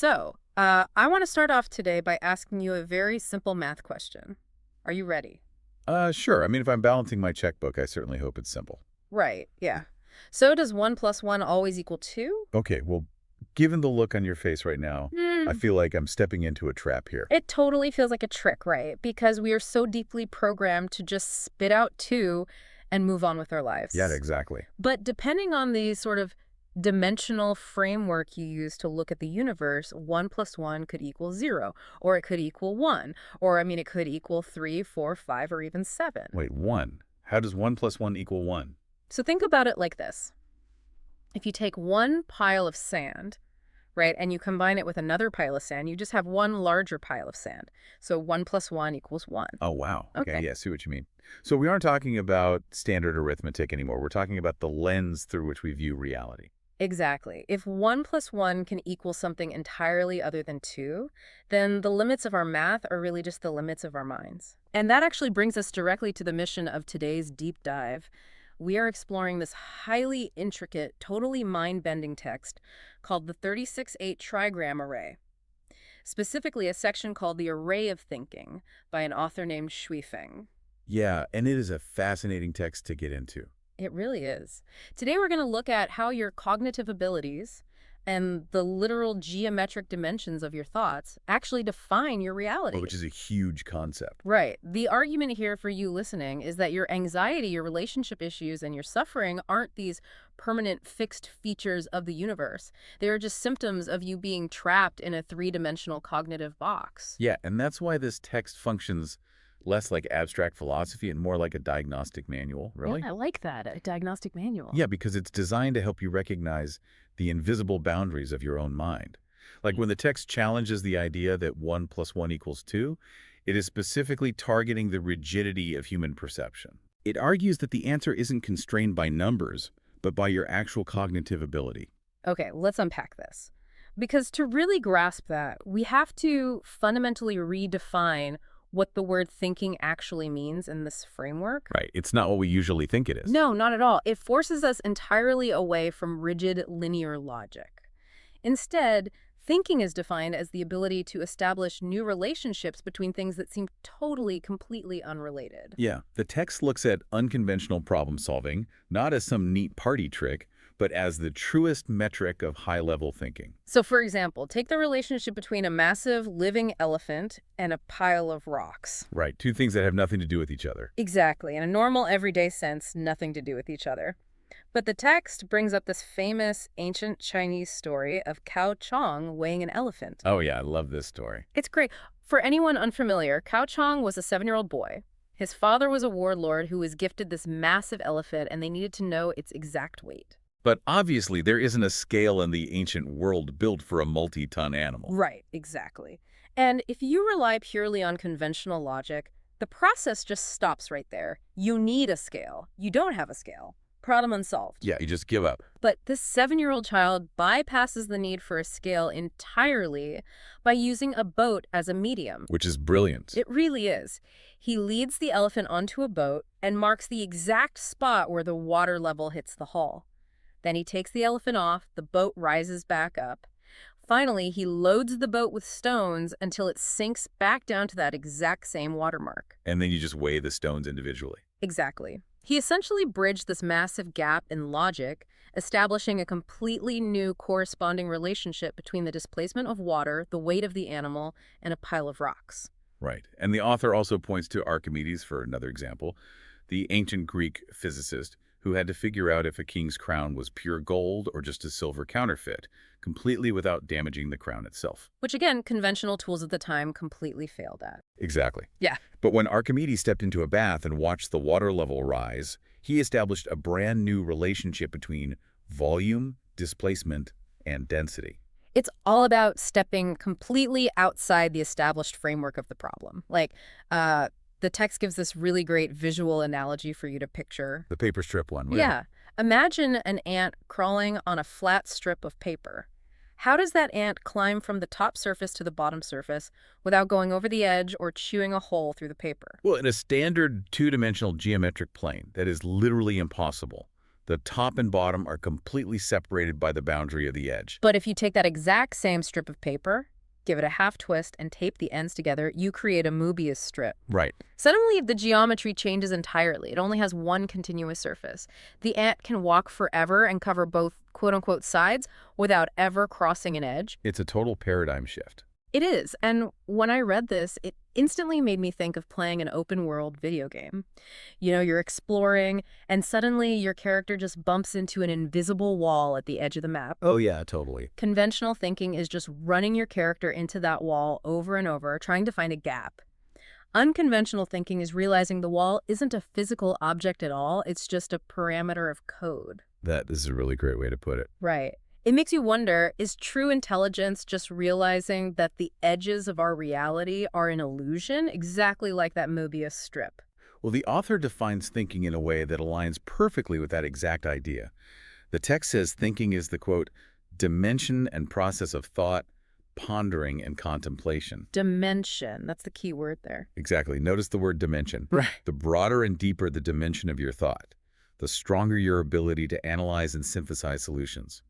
I want to start off today by asking you a very simple math question. Are you ready? Sure. I mean, if I'm balancing my checkbook, I certainly hope it's simple. Right, yeah. So does 1 plus 1 always equal 2? Okay, well, given the look on your face right now, I Hmm. feel like I'm stepping into a trap here. It totally feels like a trick, right? Because we are so deeply programmed to just spit out 2 and move on with our Yeah, lives. exactly. But depending on the sort of dimensional framework you use to look at the universe, 1 plus 1 could equal 0, or it could equal 1, or it could equal 3, 4, 5, or even 7. Wait, 1. How does 1 plus 1 equal 1? So think about it like this. If you take one pile of sand, right, and you combine it with another pile of sand, you just have one larger pile of sand. So 1 plus 1 equals 1. Oh, wow. Okay, Okay. yeah, I see what you mean. So we aren't talking about standard arithmetic anymore. We're talking about the lens through which we view reality. Exactly. If 1 plus 1 can equal something entirely other than 2, then the limits of our math are really just the limits of our minds. And that actually brings us directly to the mission of today's deep dive. We are exploring this highly intricate, totally mind-bending text called the 36-8 trigram array, specifically a section called the Array of Thinking by an author named Feng. Yeah, and it is a fascinating text to get into. It really is. Today we're going to look at how your cognitive abilities and the literal geometric dimensions of your thoughts actually define your reality. Which is a huge concept. Right. The argument here for you listening is that your anxiety, your relationship issues, and your suffering aren't these permanent fixed features of the universe. They are just symptoms of you being trapped in a three-dimensional cognitive box. Yeah, and that's why this text functions less like abstract philosophy and more like a diagnostic manual, Yeah, really. I like that, a diagnostic manual. Yeah, because it's designed to help you recognize the invisible boundaries of your own mind. Like when the text challenges the idea that 1 plus 1 equals 2, it is specifically targeting the rigidity of human perception. It argues that the answer isn't constrained by numbers, but by your actual cognitive ability. Okay, let's unpack this. Because to really grasp that, we have to fundamentally redefine what the word thinking actually means in this framework. Right. It's not what we usually think it is. No, not at all. It forces us entirely away from rigid linear logic. Instead, thinking is defined as the ability to establish new relationships between things that seem totally, completely unrelated. Yeah, the text looks at unconventional problem solving, not as some neat party trick, but as the truest metric of high-level thinking. So, for example, take the relationship between a massive living elephant and a pile of rocks. Right, two things that have nothing to do with each other. Exactly. In a normal, everyday sense, nothing to do with each other. But the text brings up this famous ancient Chinese story of Cao Chong weighing an elephant. Oh yeah, I love this story. It's great. For anyone unfamiliar, Cao Chong was a 7-year-old boy. His father was a warlord who was gifted this massive elephant, and they needed to know its exact weight. But obviously, there isn't a scale in the ancient world built for a multi-ton animal. Right, exactly. And if you rely purely on conventional logic, the process just stops right there. You need a scale. You don't have a scale. Problem unsolved. Yeah, you just give up. But this 7-year-old child bypasses the need for a scale entirely by using a boat as a medium. Which is brilliant. It really is. He leads the elephant onto a boat and marks the exact spot where the water level hits the hull. Then he takes the elephant off, the boat rises back up. Finally, he loads the boat with stones until it sinks back down to that exact same watermark. And then you just weigh the stones individually. Exactly. He essentially bridged this massive gap in logic, establishing a completely new corresponding relationship between the displacement of water, the weight of the animal, and a pile of rocks. Right. And the author also points to Archimedes for another example, the ancient Greek physicist who had to figure out if a king's crown was pure gold or just a silver counterfeit, completely without damaging the crown itself. Which, again, conventional tools at the time completely failed at. Exactly. Yeah. But when Archimedes stepped into a bath and watched the water level rise, he established a brand new relationship between volume, displacement, and density. It's all about stepping completely outside the established framework of the problem. The text gives this really great visual analogy for you to picture. The paper strip one. Right? Yeah. Imagine an ant crawling on a flat strip of paper. How does that ant climb from the top surface to the bottom surface without going over the edge or chewing a hole through the paper? Well, in a standard two-dimensional geometric plane, that is literally impossible. The top and bottom are completely separated by the boundary of the edge. But if you take that exact same strip of paper, give it a half twist, and tape the ends together, you create a Mobius strip. Right. Suddenly, the geometry changes entirely. It only has one continuous surface. The ant can walk forever and cover both quote-unquote sides without ever crossing an edge. It's a total paradigm shift. It is, and when I read this, it instantly made me think of playing an open-world video game. You know, you're exploring, and suddenly your character just bumps into an invisible wall at the edge of the map. Oh, yeah, totally. Conventional thinking is just running your character into that wall over and over, trying to find a gap. Unconventional thinking is realizing the wall isn't a physical object at all, it's just a parameter of code. That is a really great way to put it. Right. It makes you wonder, is true intelligence just realizing that the edges of our reality are an illusion, exactly like that Mobius strip? Well, the author defines thinking in a way that aligns perfectly with that exact idea. The text says thinking is the, quote, dimension and process of thought, pondering, and contemplation. Dimension, that's the key word there. Exactly. Notice the word dimension. Right. The broader and deeper the dimension of your thought, the stronger your ability to analyze and synthesize solutions.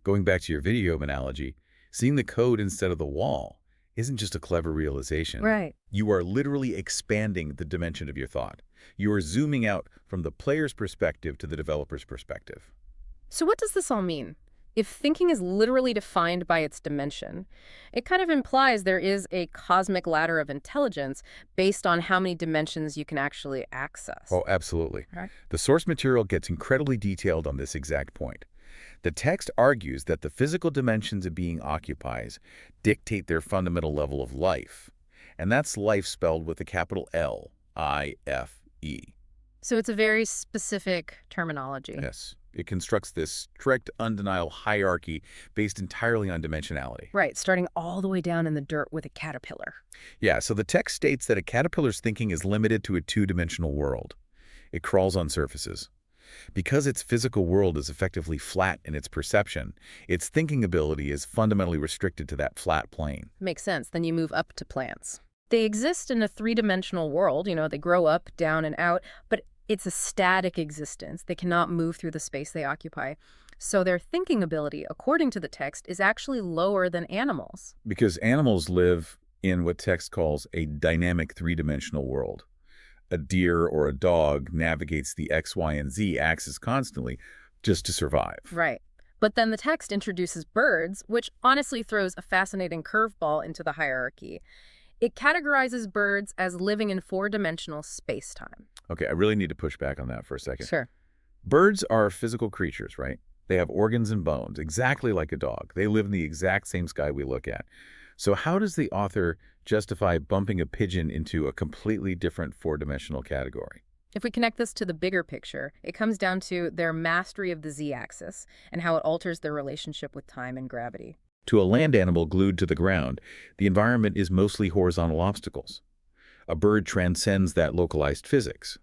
Going back to your video analogy, seeing the code instead of the wall isn't just a clever realization. Right. You are literally expanding the dimension of your thought. You are zooming out from the player's perspective to the developer's perspective. So what does this all mean? If thinking is literally defined by its dimension, it kind of implies there is a cosmic ladder of intelligence based on how many dimensions you can actually access. Oh, absolutely. Right. The source material gets incredibly detailed on this exact point. The text argues that the physical dimensions a being occupies dictate their fundamental level of life. And that's life spelled with a capital L, I-F-E. So it's a very specific terminology. Yes. It constructs this strict, undeniable hierarchy based entirely on dimensionality. Right, starting all the way down in the dirt with a caterpillar. Yeah, so the text states that a caterpillar's thinking is limited to a two-dimensional world. It crawls on surfaces. Because its physical world is effectively flat in its perception, its thinking ability is fundamentally restricted to that flat plane. Makes sense. Then you move up to plants. They exist in a three-dimensional world. You know, they grow up, down, and out, but it's a static existence. They cannot move through the space they occupy. So their thinking ability, according to the text, is actually lower than animals. Because animals live in what text calls a dynamic three-dimensional world. A deer or a dog navigates the X, Y, and Z axis constantly just to survive. Right. But then the text introduces birds, which honestly throws a fascinating curveball into the hierarchy. It categorizes birds as living in four-dimensional space-time. Okay, I really need to push back on that for a second. Sure. Birds are physical creatures, right? They have organs and bones, exactly like a dog. They live in the exact same sky we look at. So how does the author justify bumping a pigeon into a completely different four-dimensional category? If we connect this to the bigger picture, it comes down to their mastery of the z-axis and how it alters their relationship with time and gravity. To a land animal glued to the ground, the environment is mostly horizontal obstacles. A bird transcends that localized physics.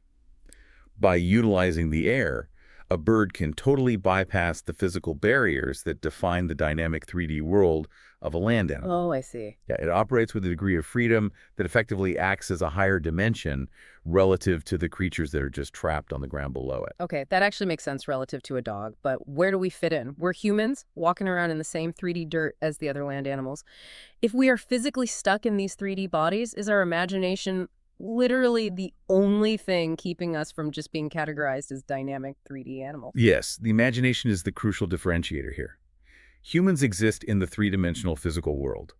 By utilizing the air, a bird can totally bypass the physical barriers that define the dynamic 3D world of a land animal. Oh, I see. Yeah, it operates with a degree of freedom that effectively acts as a higher dimension relative to the creatures that are just trapped on the ground below it. Okay, that actually makes sense relative to a dog, but where do we fit in? We're humans, walking around in the same 3D dirt as the other land animals. If we are physically stuck in these 3D bodies, is our imagination literally the only thing keeping us from just being categorized as dynamic 3D animals? Yes, the imagination is the crucial differentiator here. Humans exist in the three-dimensional physical world,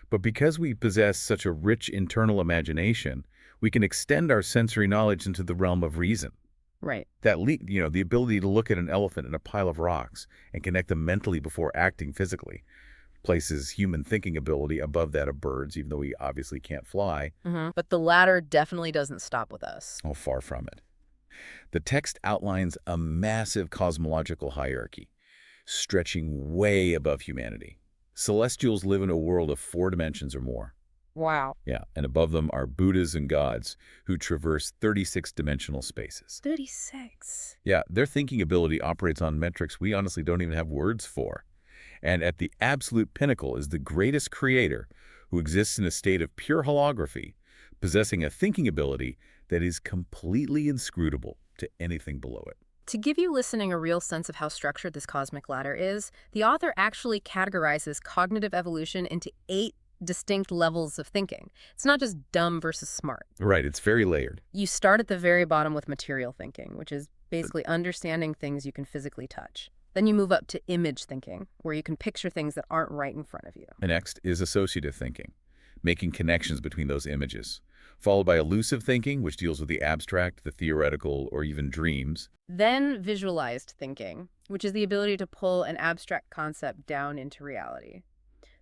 but because we possess such a rich internal imagination, we can extend our sensory knowledge into the realm of reason. Right. The ability to look at an elephant and a pile of rocks and connect them mentally before acting physically places human thinking ability above that of birds, even though we obviously can't fly. But the latter definitely doesn't stop with us. Oh, far from it. The text outlines a massive cosmological hierarchy, stretching way above humanity. Celestials live in a world of 4 dimensions or more. Wow. Yeah, and above them are Buddhas and gods who traverse 36-dimensional spaces. 36. Yeah, their thinking ability operates on metrics we honestly don't even have words for. And at the absolute pinnacle is the greatest creator who exists in a state of pure holography, possessing a thinking ability that is completely inscrutable to anything below it. To give you listening a real sense of how structured this cosmic ladder is, the author actually categorizes cognitive evolution into 8 distinct levels of thinking. It's not just dumb versus smart. Right, it's very layered. You start at the very bottom with material thinking, which is basically understanding things you can physically touch. Then you move up to image thinking, where you can picture things that aren't right in front of you. And next is associative thinking, making connections between those images, followed by elusive thinking, which deals with the abstract, the theoretical, or even dreams. Then visualized thinking, which is the ability to pull an abstract concept down into reality.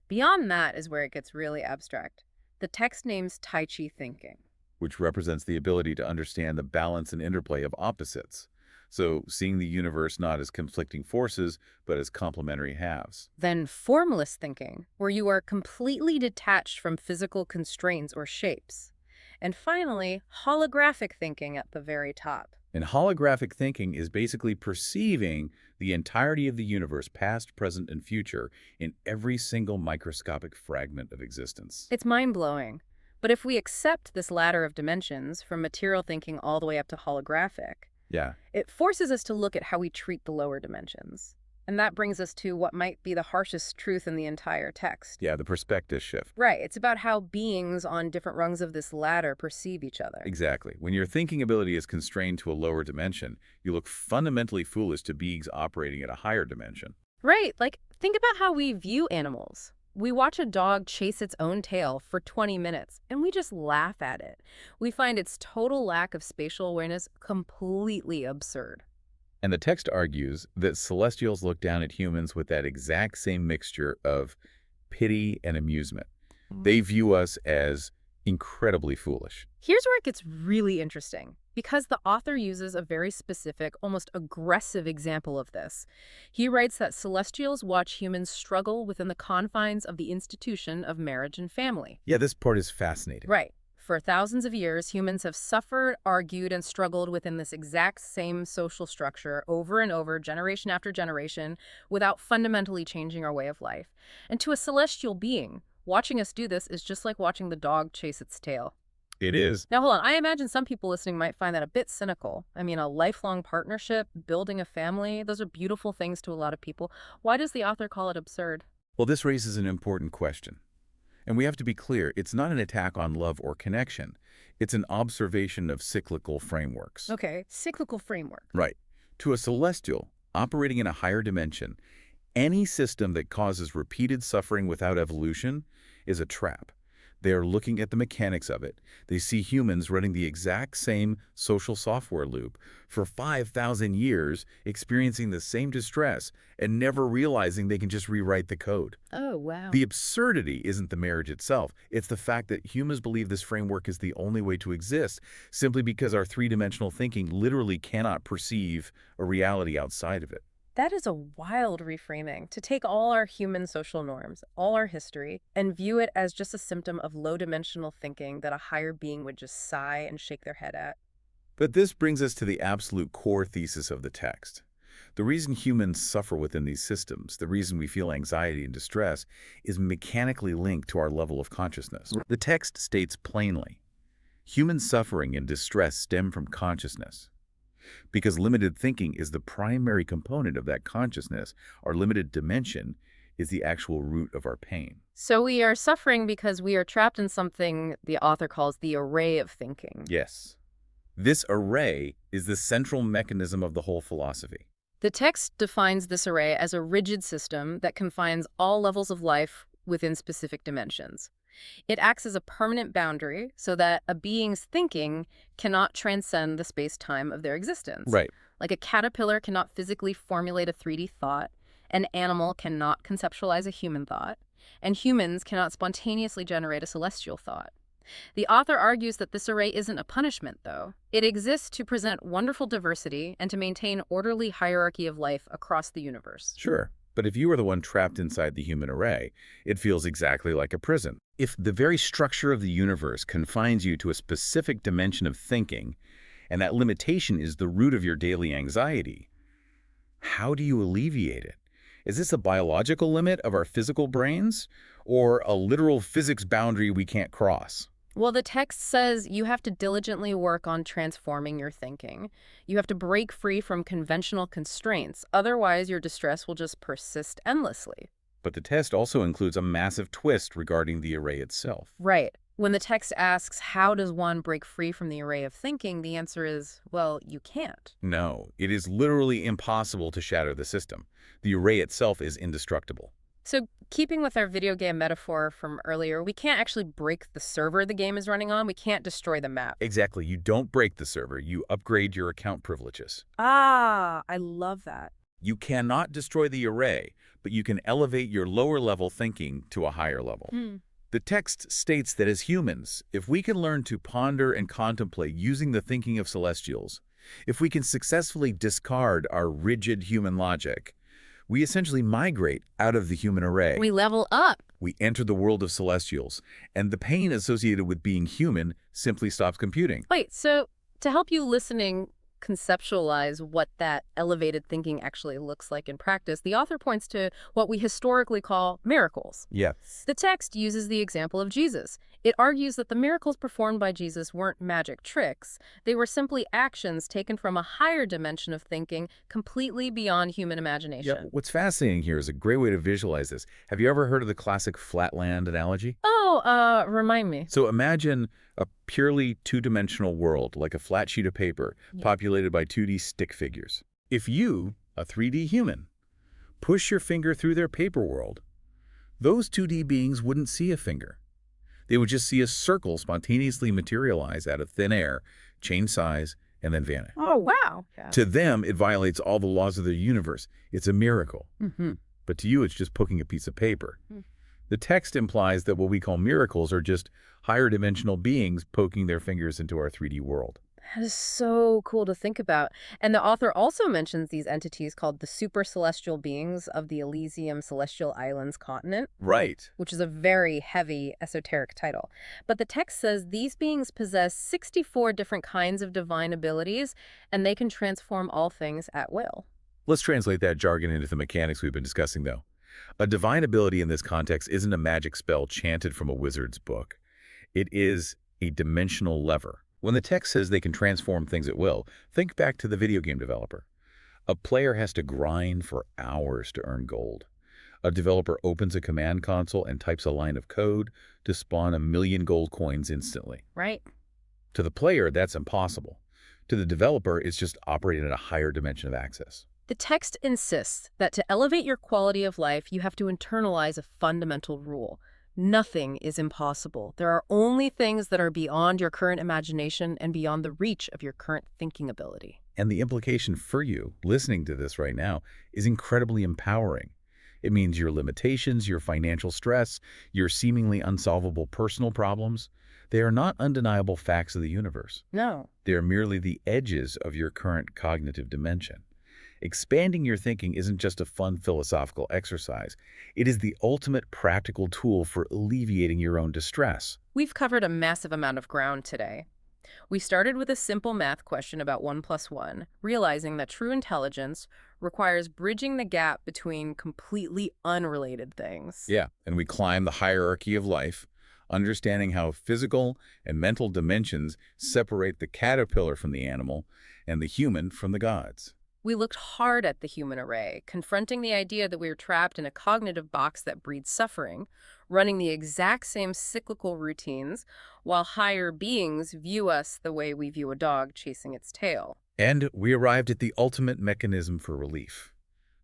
Beyond that is where it gets really abstract. The text names Tai Chi thinking. Which represents the ability to understand the balance and interplay of opposites. So seeing the universe not as conflicting forces, but as complementary halves. Then formless thinking, where you are completely detached from physical constraints or shapes. And finally, holographic thinking at the very top. And holographic thinking is basically perceiving the entirety of the universe, past, present, and future, in every single microscopic fragment of existence. It's mind-blowing. But if we accept this ladder of dimensions, from material thinking all the way up to holographic, Yeah, it forces us to look at how we treat the lower dimensions. And that brings us to what might be the harshest truth in the entire text. yeah, the perspective shift. Right, it's about how beings on different rungs of this ladder perceive each other. Exactly. When your thinking ability is constrained to a lower dimension, you look fundamentally foolish to beings operating at a higher dimension. Right, like think about how we view animals. We watch a dog chase its own tail for 20 minutes, and we just laugh at it. We find its total lack of spatial awareness completely absurd. And the text argues that celestials look down at humans with that exact same mixture of pity and amusement. They view us as incredibly foolish. Here's where it gets really interesting, because the author uses a very specific, almost aggressive example of this. He writes that celestials watch humans struggle within the confines of the institution of marriage and family. Yeah, this part is fascinating. Right. For thousands of years, humans have suffered, argued, and struggled within this exact same social structure over and over, generation after generation, without fundamentally changing our way of life. And to a celestial being, watching us do this is just like watching the dog chase its tail. It is. Now, hold on. I imagine some people listening might find that a bit cynical. I mean, a lifelong partnership, building a family, those are beautiful things to a lot of people. Why does the author call it absurd? Well, this raises an important question. And we have to be clear, it's not an attack on love or connection. It's an observation of cyclical frameworks. Okay, cyclical framework. Right. To a celestial, operating in a higher dimension, any system that causes repeated suffering without evolution is a trap. They are looking at the mechanics of it. They see humans running the exact same social software loop for 5,000 years, experiencing the same distress and never realizing they can just rewrite the code. Oh, wow. The absurdity isn't the marriage itself. It's the fact that humans believe this framework is the only way to exist, simply because our three-dimensional thinking literally cannot perceive a reality outside of it. That is a wild reframing, to take all our human social norms, all our history, and view it as just a symptom of low-dimensional thinking that a higher being would just sigh and shake their head at. But this brings us to the absolute core thesis of the text. The reason humans suffer within these systems, the reason we feel anxiety and distress, is mechanically linked to our level of consciousness. The text states plainly, human suffering and distress stem from consciousness. Because limited thinking is the primary component of that consciousness, our limited dimension is the actual root of our pain. So we are suffering because we are trapped in something the author calls the array of thinking. Yes. This array is the central mechanism of the whole philosophy. The text defines this array as a rigid system that confines all levels of life within specific dimensions. It acts as a permanent boundary so that a being's thinking cannot transcend the space-time of their existence. Right. Like a caterpillar cannot physically formulate a 3D thought, an animal cannot conceptualize a human thought, and humans cannot spontaneously generate a celestial thought. The author argues that this array isn't a punishment, though. It exists to present wonderful diversity and to maintain orderly hierarchy of life across the universe. Sure. But if you are the one trapped inside the human array, it feels exactly like a prison. If the very structure of the universe confines you to a specific dimension of thinking, and that limitation is the root of your daily anxiety, how do you alleviate it? Is this a biological limit of our physical brains, or a literal physics boundary we can't cross? Well, the text says you have to diligently work on transforming your thinking. You have to break free from conventional constraints. Otherwise, your distress will just persist endlessly. But the test also includes a massive twist regarding the array itself. Right. When the text asks, how does one break free from the array of thinking, the answer is, well, you can't. No, it is literally impossible to shatter the system. The array itself is indestructible. So, keeping with our video game metaphor from earlier, we can't actually break the server the game is running on. We can't destroy the map. Exactly. You don't break the server. You upgrade your account privileges. Ah, I love that. You cannot destroy the array, but you can elevate your lower-level thinking to a higher level. The text states that as humans, if we can learn to ponder and contemplate using the thinking of celestials, if we can successfully discard our rigid human logic, we essentially migrate out of the human array. We level up. We enter the world of celestials, and the pain associated with being human simply stops computing. Wait, so to help you listening conceptualize what that elevated thinking actually looks like in practice, the author points to what we historically call miracles. Yes. The text uses the example of Jesus. It argues that the miracles performed by Jesus weren't magic tricks. They were simply actions taken from a higher dimension of thinking, completely beyond human imagination. Yeah, what's fascinating here is a great way to visualize this. Have you ever heard of the classic flatland analogy? Oh, remind me. So imagine a purely two-dimensional world, like a flat sheet of paper, populated by 2D stick figures. If you, a 3D human, push your finger through their paper world, those 2D beings wouldn't see a finger. They would just see a circle spontaneously materialize out of thin air, change size, and then vanish. Oh, wow. Yeah. To them, it violates all the laws of the universe. It's a miracle. But to you, it's just poking a piece of paper. The text implies that what we call miracles are just higher dimensional beings poking their fingers into our 3D world. That is so cool to think about. And the author also mentions these entities called the super celestial beings of the Elysium Celestial Islands continent. Right. Which is a very heavy esoteric title. But the text says these beings possess 64 different kinds of divine abilities, and they can transform all things at will. Let's translate that jargon into the mechanics we've been discussing, though. A divine ability in this context isn't a magic spell chanted from a wizard's book. It is a dimensional lever. When the text says they can transform things at will, think back to the video game developer. A player has to grind for hours to earn gold. A developer opens a command console and types a line of code to spawn 1,000,000 gold coins instantly. Right. To the player, that's impossible. To the developer, it's just operating at a higher dimension of access. The text insists that to elevate your quality of life, you have to internalize a fundamental rule. Nothing is impossible. There are only things that are beyond your current imagination and beyond the reach of your current thinking ability. And the implication for you, listening to this right now, is incredibly empowering. It means your limitations, your financial stress, your seemingly unsolvable personal problems, they are not undeniable facts of the universe. No. They are merely the edges of your current cognitive dimension. Expanding your thinking isn't just a fun philosophical exercise. It is the ultimate practical tool for alleviating your own distress. We've covered a massive amount of ground today. We started with a simple math question about 1 plus 1, realizing that true intelligence requires bridging the gap between completely unrelated things. Yeah, and we climb the hierarchy of life, understanding how physical and mental dimensions separate the caterpillar from the animal and the human from the gods. We looked hard at the human array, confronting the idea that we are trapped in a cognitive box that breeds suffering, running the exact same cyclical routines, while higher beings view us the way we view a dog chasing its tail. And we arrived at the ultimate mechanism for relief.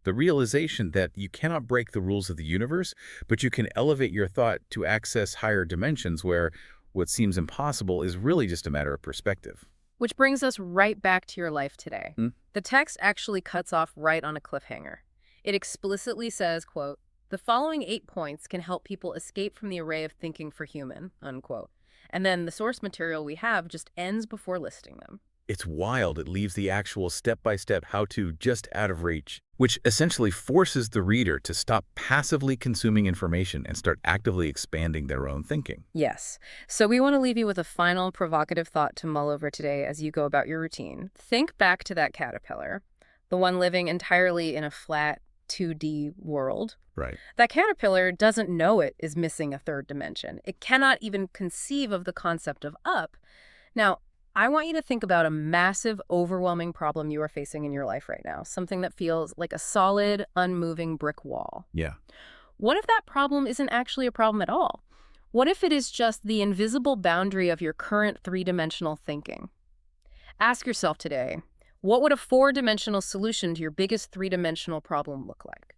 The realization that you cannot break the rules of the universe, but you can elevate your thought to access higher dimensions where what seems impossible is really just a matter of perspective. Which brings us right back to your life today. The text actually cuts off right on a cliffhanger. It explicitly says, quote, "The following 8 points can help people escape from the array of thinking for human," unquote. And then the source material we have just ends before listing them. It's wild. It leaves the actual step-by-step how-to just out of reach, which essentially forces the reader to stop passively consuming information and start actively expanding their own thinking. Yes. So we want to leave you with a final provocative thought to mull over today as you go about your routine. Think back to that caterpillar, the one living entirely in a flat, 2D world. Right. That caterpillar doesn't know it is missing a third dimension. It cannot even conceive of the concept of up. Now, I want you to think about a massive, overwhelming problem you are facing in your life right now, something that feels like a solid, unmoving brick wall. Yeah. What if that problem isn't actually a problem at all? What if it is just the invisible boundary of your current three-dimensional thinking? Ask yourself today, what would a four-dimensional solution to your biggest three-dimensional problem look like?